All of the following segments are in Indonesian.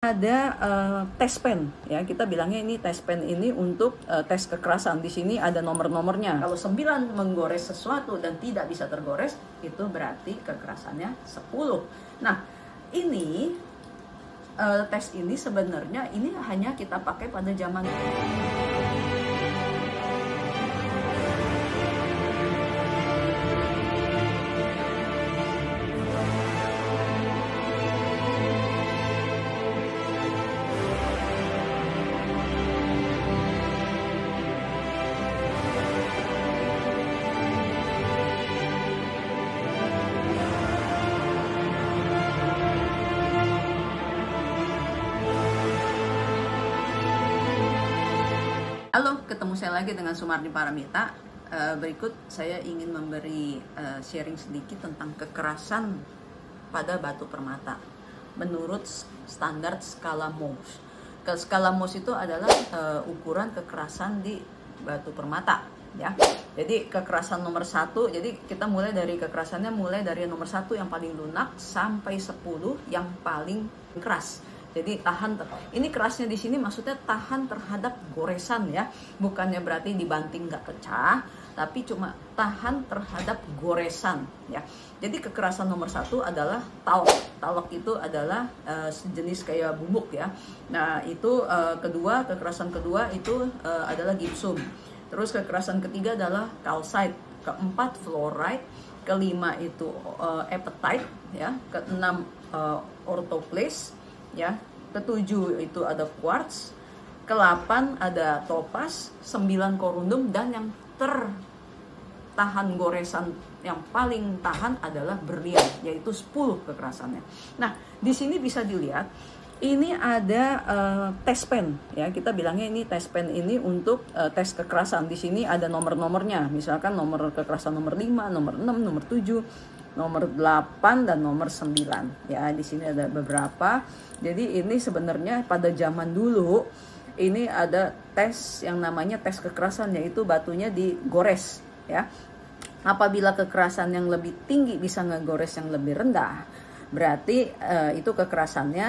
Ada tes pen ya, kita bilangnya ini tes pen ini untuk tes kekerasan. Di sini ada nomor-nomornya. Kalau 9 menggores sesuatu dan tidak bisa tergores, itu berarti kekerasannya 10. Nah, ini tes ini sebenarnya ini hanya kita pakai pada zaman Halo, ketemu saya lagi dengan Sumardi Paramita. Berikut saya ingin memberi sharing sedikit tentang kekerasan pada batu permata menurut standar skala Mohs. Skala Mohs itu adalah ukuran kekerasan di batu permata, ya. Jadi kekerasan nomor 1, jadi kita mulai dari kekerasannya mulai dari nomor 1 yang paling lunak sampai 10 yang paling keras. Jadi ini kerasnya di sini maksudnya tahan terhadap goresan ya, bukannya berarti dibanting nggak pecah, tapi cuma tahan terhadap goresan ya. Jadi kekerasan nomor 1 adalah talok. Talok itu adalah sejenis kayak bubuk ya. Nah itu kekerasan kedua itu adalah gypsum. Terus kekerasan ketiga adalah calcite, keempat fluoride, kelima itu apatite ya, keenam orthoclase ya, ketujuh itu ada quartz, ke-8 ada topaz, 9 korundum, dan yang tertahan goresan yang paling tahan adalah berlian, yaitu 10 kekerasannya. Nah, di sini bisa dilihat ini ada tes pen ya, kita bilangnya ini tes pen ini untuk tes kekerasan. Di sini ada nomor-nomornya, misalkan nomor kekerasan nomor 5, nomor 6, nomor 7, nomor 8 dan nomor 9 ya. Di sini ada beberapa. Jadi ini sebenarnya pada zaman dulu ini ada tes yang namanya tes kekerasan, yaitu batunya digores ya. Apabila kekerasan yang lebih tinggi bisa ngegores yang lebih rendah, berarti itu kekerasannya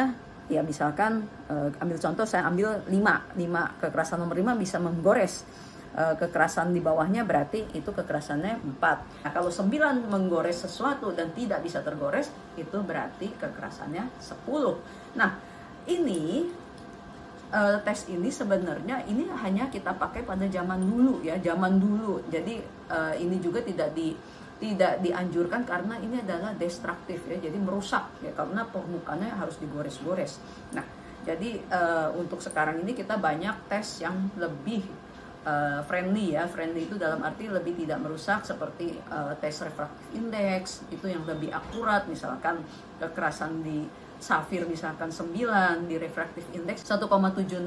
ya, misalkan ambil contoh, saya ambil 5 kekerasan nomor 5 bisa menggores. Kekerasan di bawahnya berarti itu kekerasannya 4. Nah, kalau 9 menggores sesuatu dan tidak bisa tergores, itu berarti kekerasannya 10. Nah, ini tes ini sebenarnya ini hanya kita pakai pada zaman dulu ya, zaman dulu. Jadi ini juga tidak dianjurkan karena ini adalah destruktif ya, jadi merusak ya, karena permukaannya harus digores-gores. Nah, jadi untuk sekarang ini kita banyak tes yang lebih friendly ya. Friendly itu dalam arti lebih tidak merusak, seperti tes refractive index itu yang lebih akurat. Misalkan kekerasan di safir misalkan 9, di refractive index 1,76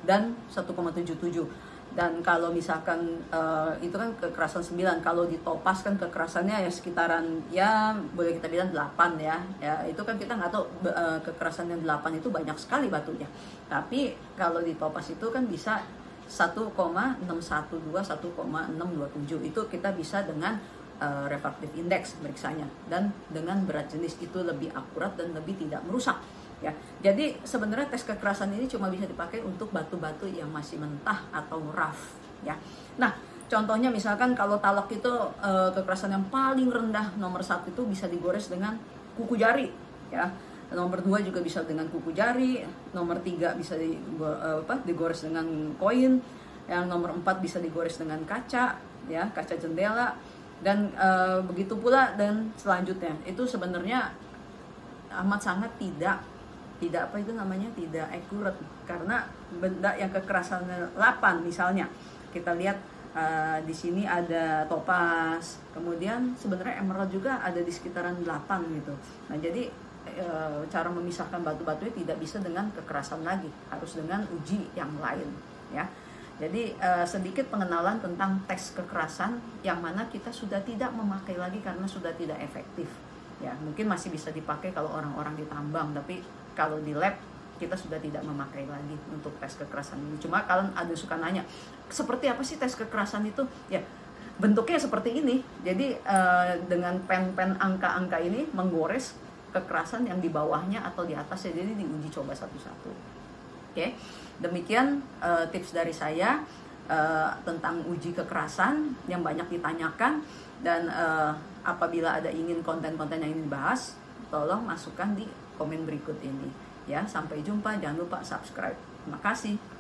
dan 1,77. Dan kalau misalkan itu kan kekerasan 9, kalau di topaz kan kekerasannya ya sekitaran ya boleh kita bilang 8 ya. Ya itu kan kita nggak tahu kekerasan yang 8 itu banyak sekali batunya. Tapi kalau di topaz itu kan bisa 1,612, 1,627 itu kita bisa dengan refractive index meriksanya, dan dengan berat jenis itu lebih akurat dan lebih tidak merusak ya. Jadi sebenarnya tes kekerasan ini cuma bisa dipakai untuk batu-batu yang masih mentah atau rough ya. Nah, contohnya misalkan kalau talok itu kekerasan yang paling rendah nomor 1 itu bisa digores dengan kuku jari ya. Nomor 2 juga bisa dengan kuku jari, nomor 3 bisa digores dengan koin, yang nomor 4 bisa digores dengan kaca ya, kaca jendela, dan begitu pula dan selanjutnya. Itu sebenarnya amat sangat tidak tidak accurate, karena benda yang kekerasannya 8 misalnya kita lihat di sini ada topaz, kemudian sebenarnya emerald juga ada di sekitaran 8 gitu. Nah, jadi cara memisahkan batu-batunya tidak bisa dengan kekerasan lagi, harus dengan uji yang lain ya. Jadi sedikit pengenalan tentang tes kekerasan yang mana kita sudah tidak memakai lagi karena sudah tidak efektif ya. Mungkin masih bisa dipakai kalau orang-orang di tambang, tapi kalau di lab kita sudah tidak memakai lagi untuk tes kekerasan ini. Cuma kalian ada suka nanya, seperti apa sih tes kekerasan itu ya? Bentuknya seperti ini. Jadi dengan pen-pen angka-angka ini menggores kekerasan yang di bawahnya atau di atasnya, jadi diuji coba satu-satu. Oke, demikian tips dari saya tentang uji kekerasan yang banyak ditanyakan. Dan apabila ada ingin konten-konten yang ingin dibahas, tolong masukkan di komen berikut ini ya. Sampai jumpa, jangan lupa subscribe. Terima kasih.